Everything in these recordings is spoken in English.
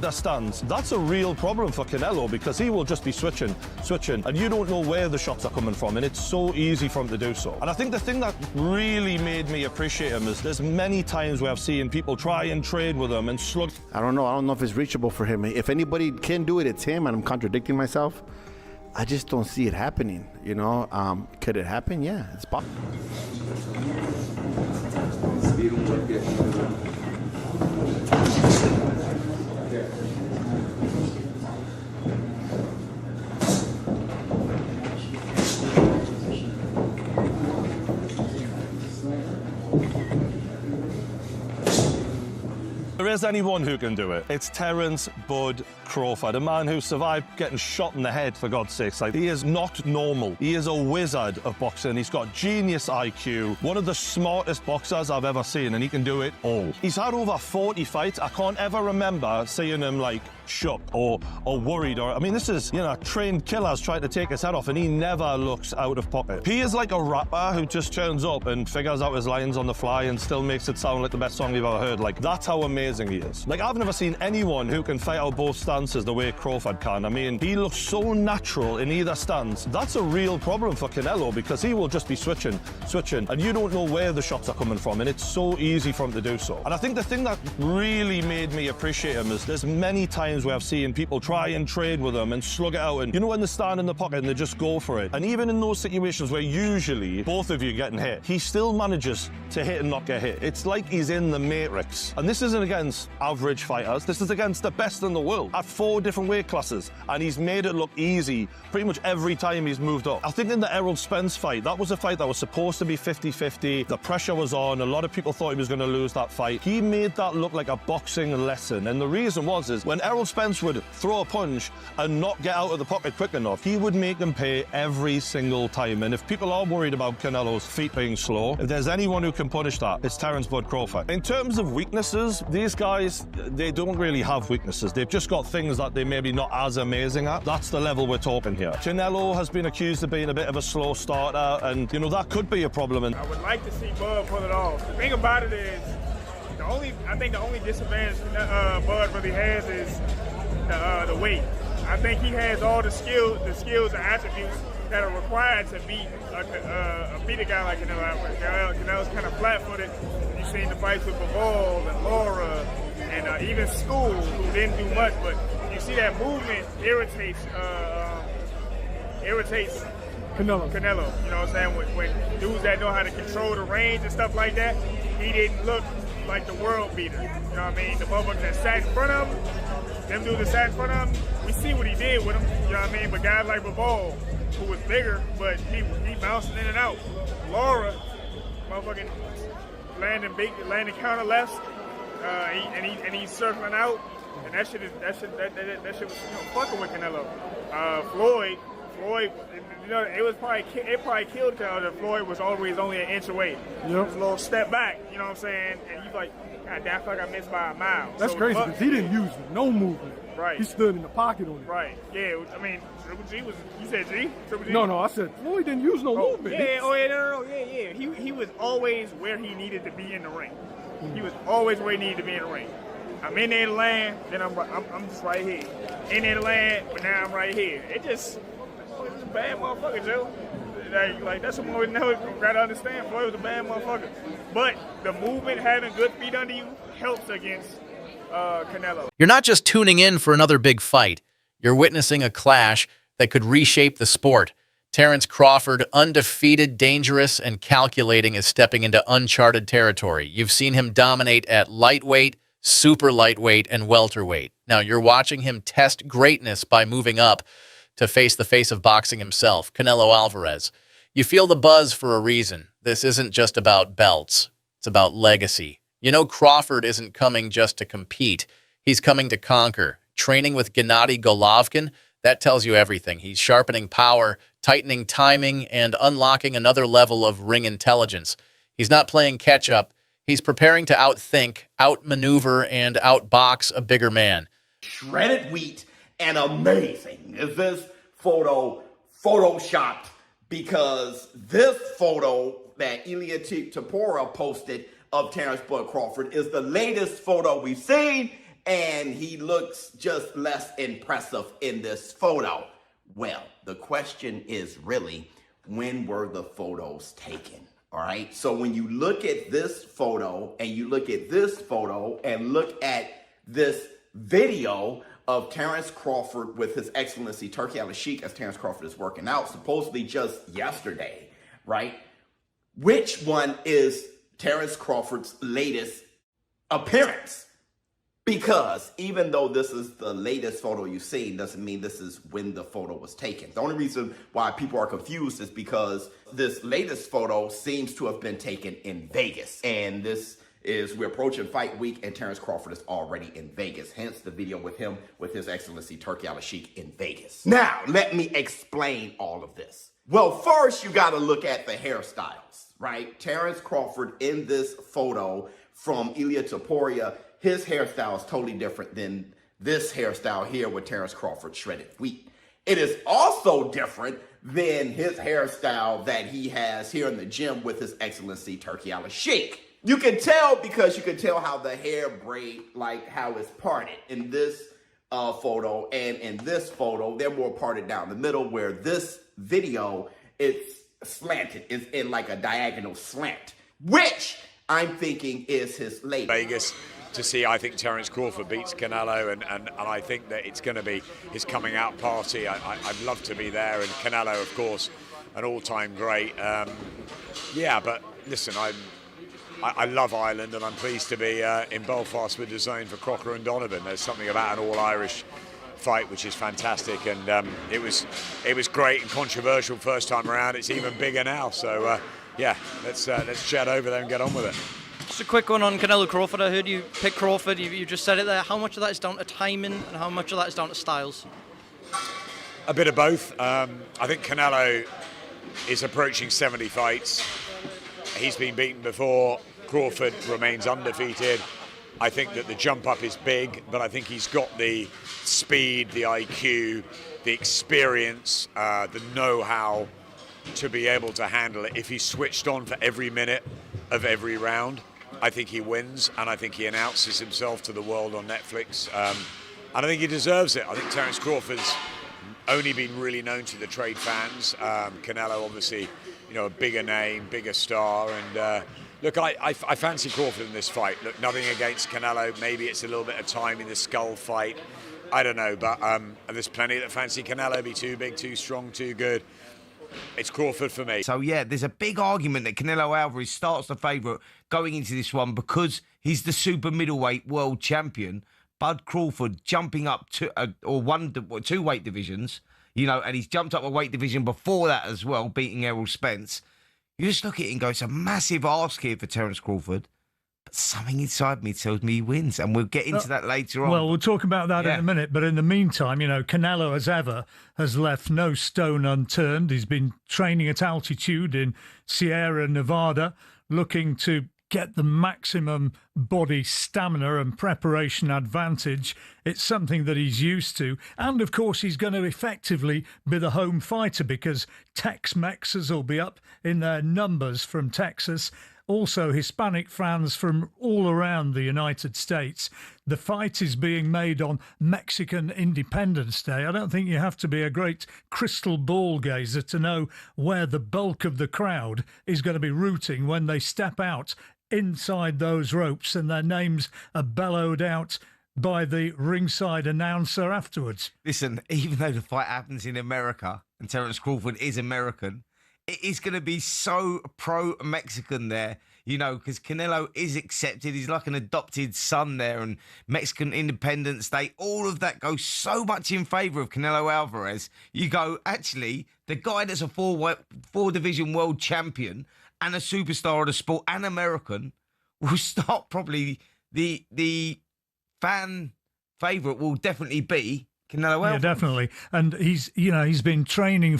either stance, that's a real problem for Canelo because he will just be switching, and you don't know where the shots are coming from, and it's so easy for him to do so. And I think the thing that really made me appreciate him is there's many times where I've seen people try and trade with him and slug. I don't know if it's reachable for him. If anybody can do it, it's him, and I'm contradicting myself. I just don't see it happening, you know? Could it happen? Yeah, it's possible. There is anyone who can do it. It's Terence Bud Crawford, a man who survived getting shot in the head, for God's sakes. Like, he is not normal. He is a wizard of boxing. He's got genius IQ, one of the smartest boxers I've ever seen, and he can do it all. He's had over 40 fights. I can't ever remember seeing him, like, shook or worried. I mean, this is, you know, trained killers trying to take his head off, and he never looks out of pocket. He is like a rapper who just turns up and figures out his lines on the fly and still makes it sound like the best song you've ever heard. Like, that's how amazing he is. Like, I've never seen anyone who can fight out both stances the way Crawford can. I mean, he looks so natural in either stance. That's a real problem for Canelo because he will just be switching, and you don't know where the shots are coming from, and it's so easy for him to do so. And I think the thing that really made me appreciate him is there's many times where I've seen people try and trade with him and slug it out, and you know, when they stand in the pocket and they just go for it. And even in those situations where usually both of you are getting hit, he still manages to hit and not get hit. It's like he's in the Matrix. And this isn't against average fighters. This is against the best in the world at 4 different weight classes, and he's made it look easy pretty much every time he's moved up. I think in the Errol Spence fight, that was a fight that was supposed to be 50-50. The pressure was on. A lot of people thought he was going to lose that fight. He made that look like a boxing lesson, and the reason is when Errol Spence would throw a punch and not get out of the pocket quick enough, he would make them pay every single time. And if people are worried about Canelo's feet being slow, if there's anyone who can punish that, it's Terence Bud Crawford. In terms of weaknesses, these guys, they don't really have weaknesses. They've just got things that they maybe not as amazing at. That's the level we're talking here. Canelo has been accused of being a bit of a slow starter, and you know, that could be a problem. And I would like to see Bud pull it off. The thing about it is, I think the only disadvantage Bud really has is the weight. I think he has all the skills and attributes that are required to beat a guy like Canelo. Canelo's kind of flat-footed. You've seen the fights with Bivol and Laura and even School, who didn't do much, but you see that movement irritates Canelo. You know what I'm saying? When dudes that know how to control the range and stuff like that, he didn't look like the world beater. You know what I mean? The motherfuckers that sat in front of him, them dudes that sat in front of him, we see what he did with him. You know what I mean? But guys like Bivol, who was bigger, but he bouncing in and out. Laura, motherfucking landing counter lefts, and he's circling out, and that shit was, you know, fucking with Canelo. Floyd, you know, it probably killed Canelo that Floyd was always only an inch away. Yep. Just a little step back, you know what I'm saying? And he's like, God damn, I feel like I missed by a mile. That's so crazy because he didn't use no movement. Right. He stood in the pocket on it. Right. Yeah. I mean, Triple G was. You said G? Triple G? No. I said Floyd didn't use no movement. Yeah. Oh yeah. No. Yeah. He was always where he needed to be in the ring. He was always where he needed to be in the ring. I'm in there to land, then I'm just right here. In there to land, but now I'm right here. It was a bad motherfucker, Joe. Like that's what we never gotta understand. Floyd was a bad motherfucker. But the movement, having good feet under you, helps against Canelo. You're not just tuning in for another big fight. You're witnessing a clash that could reshape the sport. Terence Crawford, undefeated, dangerous, and calculating, is stepping into uncharted territory. You've seen him dominate at lightweight, super lightweight, and welterweight. Now you're watching him test greatness by moving up to face the face of boxing himself, Canelo Alvarez. You feel the buzz for a reason. This isn't just about belts. It's about legacy. You know, Crawford isn't coming just to compete. He's coming to conquer. Training with Gennady Golovkin, that tells you everything. He's sharpening power, tightening timing, and unlocking another level of ring intelligence. He's not playing catch-up. He's preparing to outthink, outmaneuver, and outbox a bigger man. Shredded wheat and amazing. Is this photo photoshopped? Because this photo that Ilya Tapora posted of Terence Bud Crawford is the latest photo we've seen, and he looks just less impressive in this photo. Well, the question is really, when were the photos taken? All right, so when you look at this photo and you look at this photo and look at this video of Terence Crawford with His Excellency Turki Al-Sheikh as Terence Crawford is working out, supposedly just yesterday, right? Which one is Terence Crawford's latest appearance? Because even though this is the latest photo you've seen, doesn't mean this is when the photo was taken. The only reason why people are confused is because this latest photo seems to have been taken in Vegas. And we're approaching fight week and Terence Crawford is already in Vegas. Hence the video with him with His Excellency Turki Al-Sheikh in Vegas. Now, let me explain all of this. Well, first you gotta look at the hairstyles, right? Terence Crawford in this photo from Ilia Topuria, his hairstyle is totally different than this hairstyle here with Terence Crawford shredded wheat. It is also different than his hairstyle that he has here in the gym with His Excellency Turki Al-Sheikh. You can tell because you can tell how the hair braid, like how it's parted in this photo, and in this photo, they're more parted down the middle, where this video, it's slanted, it's in like a diagonal slant, which I'm thinking is his latest. Vegas to see, I think Terence Crawford beats Canelo, and I think that it's going to be his coming out party. I'd love to be there, and Canelo, of course, an all-time great. Yeah, but listen, I love Ireland, and I'm pleased to be in Belfast with the zone for Crocker and Donovan. There's something about an all-Irish fight which is fantastic, and it was great and controversial first time around. It's even bigger now, so yeah, let's chat over there and get on with it. Just a quick one on Canelo Crawford. I heard you pick Crawford. You just said it there. How much of that is down to timing, and how much of that is down to styles? A bit of both. I think Canelo is approaching 70 fights. He's been beaten before. Crawford remains undefeated. I think that the jump up is big, but I think he's got the speed, the IQ, the experience, the know-how to be able to handle it. If he's switched on for every minute of every round, I think he wins, and I think he announces himself to the world on Netflix. And I think he deserves it. I think Terence Crawford's only been really known to the trade fans. Canelo, obviously, you know, a bigger name, bigger star, and look, I fancy Crawford in this fight. Look, nothing against Canelo. Maybe it's a little bit of time in the skull fight. I don't know, but there's plenty that fancy Canelo. Be too big, too strong, too good. It's Crawford for me. So, yeah, there's a big argument that Canelo Alvarez starts the favourite going into this one because he's the super middleweight world champion. Bud Crawford jumping up to two weight divisions, you know, and he's jumped up a weight division before that as well, beating Errol Spence. You just look at it and go, it's a massive ask here for Terence Crawford. But something inside me tells me he wins, and we'll get into that later on. Well, we'll talk about that in a minute. But in the meantime, you know, Canelo, as ever, has left no stone unturned. He's been training at altitude in Sierra Nevada, looking to get the maximum body stamina and preparation advantage. It's something that he's used to. And, of course, he's going to effectively be the home fighter because Tex-Mexers will be up in their numbers from Texas. Also, Hispanic fans from all around the United States. The fight is being made on Mexican Independence Day. I don't think you have to be a great crystal ball gazer to know where the bulk of the crowd is going to be rooting when they step out inside those ropes and their names are bellowed out by the ringside announcer afterwards. Listen, even though the fight happens in America and Terence Crawford is American, it is going to be so pro-Mexican there, you know, because Canelo is accepted. He's like an adopted son there, and Mexican Independence Day, all of that goes so much in favour of Canelo Alvarez. You go, actually, the guy that's a four-division world champion and a superstar of the sport and American will start probably the fan favourite will definitely be Canelo Alvarez. Yeah, definitely. And he's been training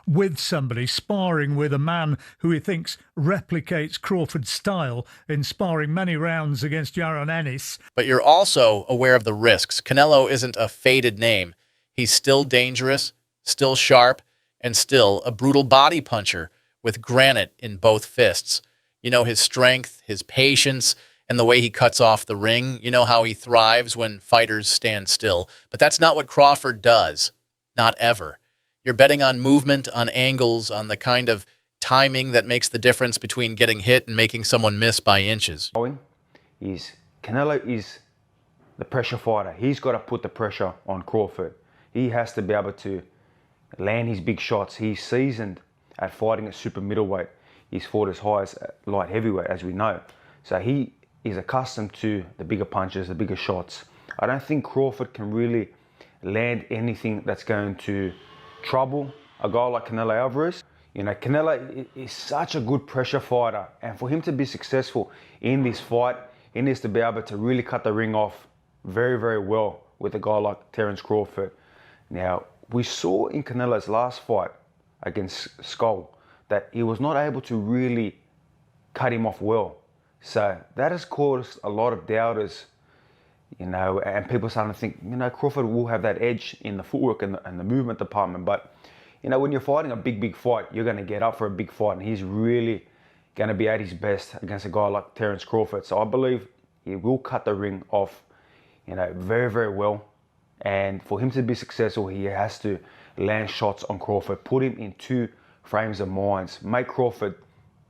with somebody, sparring with a man who he thinks replicates Crawford's style in sparring many rounds against Yaron Ennis. But you're also aware of the risks. Canelo isn't a faded name. He's still dangerous, still sharp, and still a brutal body puncher with granite in both fists. You know, his strength, his patience, and the way he cuts off the ring. You know how he thrives when fighters stand still. But that's not what Crawford does. Not ever. You're betting on movement, on angles, on the kind of timing that makes the difference between getting hit and making someone miss by inches. Canelo is the pressure fighter. He's got to put the pressure on Crawford. He has to be able to land his big shots. He's seasoned at fighting at super middleweight. He's fought as high as light heavyweight, as we know. So he is accustomed to the bigger punches, the bigger shots. I don't think Crawford can really land anything that's going to trouble a guy like Canelo Alvarez. You know, Canelo is such a good pressure fighter, and for him to be successful in this fight, he needs to be able to really cut the ring off very, very well with a guy like Terence Crawford. Now, we saw in Canelo's last fight against Skull that he was not able to really cut him off well. So that has caused a lot of doubters, you know, and people starting to think, you know, Crawford will have that edge in the footwork and the movement department. But, you know, when you're fighting a big fight, you're going to get up for a big fight, and he's really going to be at his best against a guy like Terence Crawford. So I believe he will cut the ring off, you know, very, very well. And for him to be successful, he has to land shots on Crawford, put him in two frames of minds, make Crawford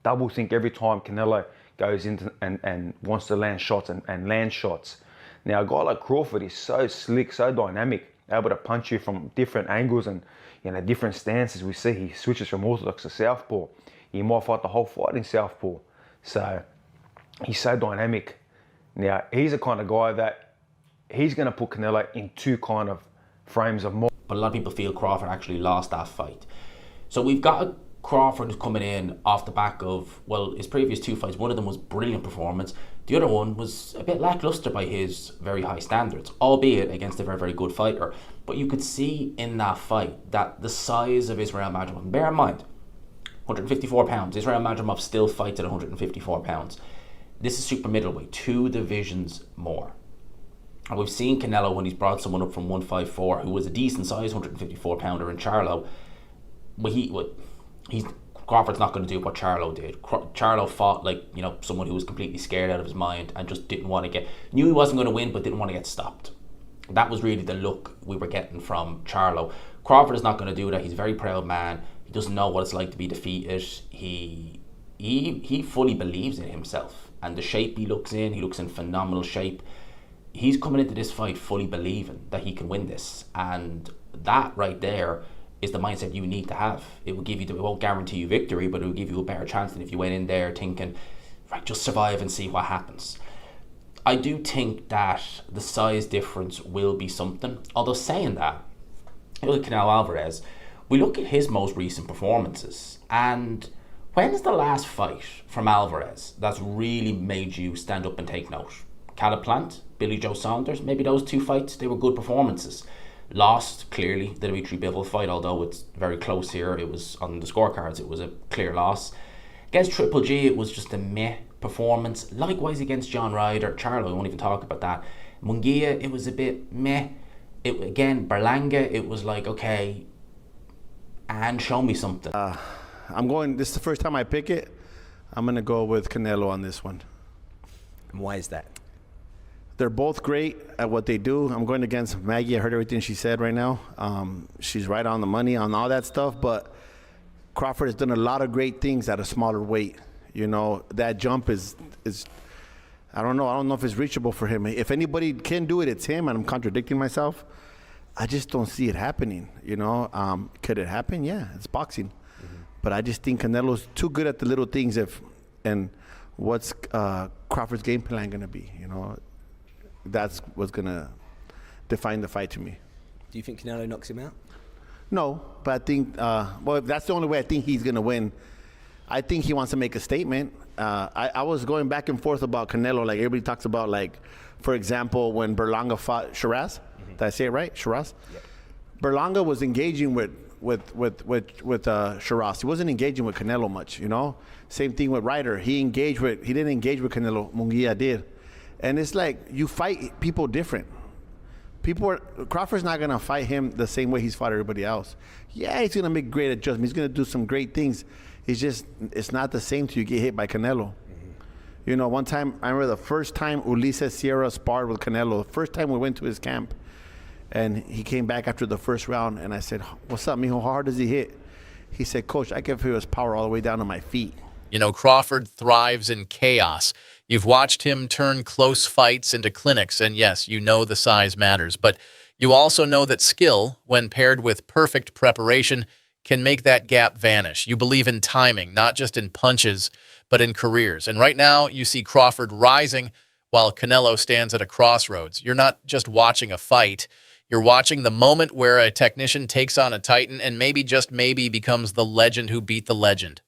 double think every time Canelo goes into and wants to land shots and land shots. Now, a guy like Crawford is so slick, so dynamic, able to punch you from different angles and, you know, different stances. We see he switches from orthodox to southpaw. He might fight the whole fight in southpaw. So he's so dynamic. Now, he's the kind of guy that he's going to put Canelo in two kind of frames of mind. But a lot of people feel Crawford actually lost that fight. So we've got Crawford who's coming in off the back of, well, his previous two fights. One of them was brilliant performance. The other one was a bit lackluster by his very high standards, albeit against a very, very good fighter. But you could see in that fight that the size of Israel Madrimov, bear in mind, 154 pounds. Israel Madrimov still fights at 154 pounds. This is super middleweight, 2 divisions more. And we've seen Canelo when he's brought someone up from 154 who was a decent size 154 pounder in Charlo. Crawford's not going to do what Charlo did. Charlo fought like, you know, someone who was completely scared out of his mind and just didn't want to knew he wasn't going to win, but didn't want to get stopped. That was really the look we were getting from Charlo. Crawford is not going to do that. He's a very proud man. He doesn't know what it's like to be defeated. He fully believes in himself, and the shape he looks in phenomenal shape. He's coming into this fight fully believing that he can win this, and that right there is the mindset you need to have. It won't guarantee you victory, but it will give you a better chance than if you went in there thinking, right, just survive and see what happens. I do think that the size difference will be something. Although saying that, look at Canelo Alvarez, we look at his most recent performances, and when's the last fight from Alvarez that's really made you stand up and take note? Caliplant, Billy Joe Saunders, maybe those 2 fights, they were good performances. Lost, clearly, the Dimitri Bivol fight, although it's very close here. It was on the scorecards, it was a clear loss. Against Triple G, it was just a meh performance. Likewise against John Ryder. Charlo, I won't even talk about that. Munguia, it was a bit meh. Again, Berlanga, it was like, okay, and show me something. This is the first time I pick it. I'm going to go with Canelo on this one. And why is that? They're both great at what they do. I'm going against Maggie. I heard everything she said right now. She's right on the money on all that stuff, but Crawford has done a lot of great things at a smaller weight. You know, that jump is I don't know if it's reachable for him. If anybody can do it, it's him, and I'm contradicting myself. I just don't see it happening, you know. Could it happen? Yeah, it's boxing. Mm-hmm. But I just think Canelo's too good at the little things. And what's Crawford's game plan going to be, you know? That's what's going to define the fight to me. Do you think Canelo knocks him out? No, but I think, that's the only way I think he's going to win. I think he wants to make a statement. I was going back and forth about Canelo, like everybody talks about, like, for example, when Berlanga fought Shiraz. Mm-hmm. Did I say it right? Shiraz? Yep. Berlanga was engaging with Shiraz. He wasn't engaging with Canelo much, you know? Same thing with Ryder. He didn't engage with Canelo. Munguia did. And it's like, you fight people different. Crawford's not going to fight him the same way he's fought everybody else. Yeah, he's going to make great adjustments. He's going to do some great things. It's not the same till you get hit by Canelo. Mm-hmm. You know, one time, I remember the first time Ulises Sierra sparred with Canelo, the first time we went to his camp, and he came back after the first round, and I said, what's up, mijo? How hard does he hit? He said, Coach, I can feel his power all the way down to my feet. You know, Crawford thrives in chaos. You've watched him turn close fights into clinics, and yes, you know the size matters. But you also know that skill, when paired with perfect preparation, can make that gap vanish. You believe in timing, not just in punches, but in careers. And right now, you see Crawford rising while Canelo stands at a crossroads. You're not just watching a fight. You're watching the moment where a technician takes on a titan and maybe, just maybe, becomes the legend who beat the legend.